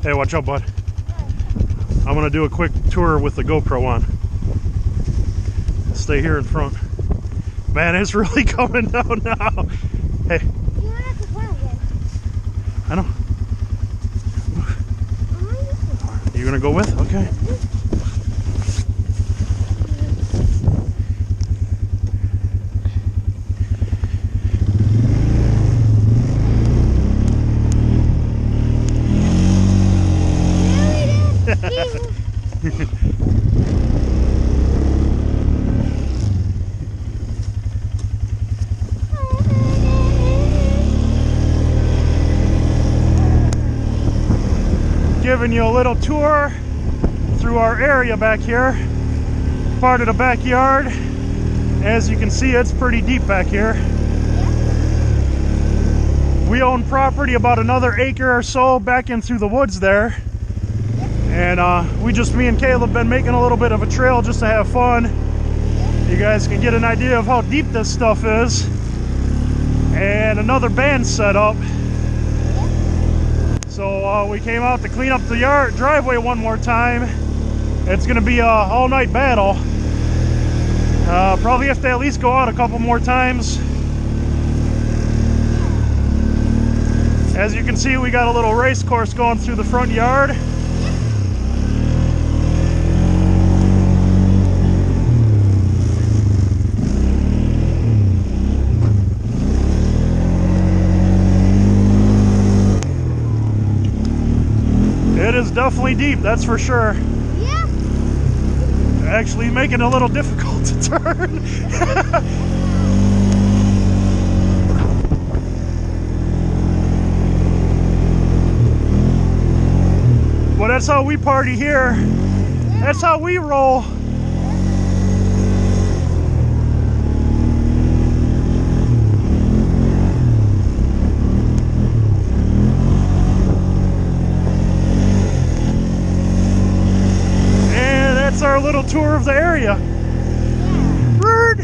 Hey, watch out, bud. I'm gonna do a quick tour with the GoPro on. Stay here in front. Man, it's really coming down now. Hey. You don't have to fly again. I know. You gonna go with? Okay. Giving you a little tour through our area back here, part of the backyard. As you can see, it's pretty deep back here. We own property about another acre or so back in through the woods there, and me and Caleb been making a little bit of a trail just to have fun. You guys can get an idea of how deep this stuff is. And another band set up. So we came out to clean up the driveway one more time. It's gonna be a all-night battle. Probably have to at least go out a couple more times. As you can see, we got a little race course going through the front yard. It is definitely deep, that's for sure. Yeah. Actually making it a little difficult to turn. Well, that's how we party here. That's how we roll. Our little tour of the area. Bird.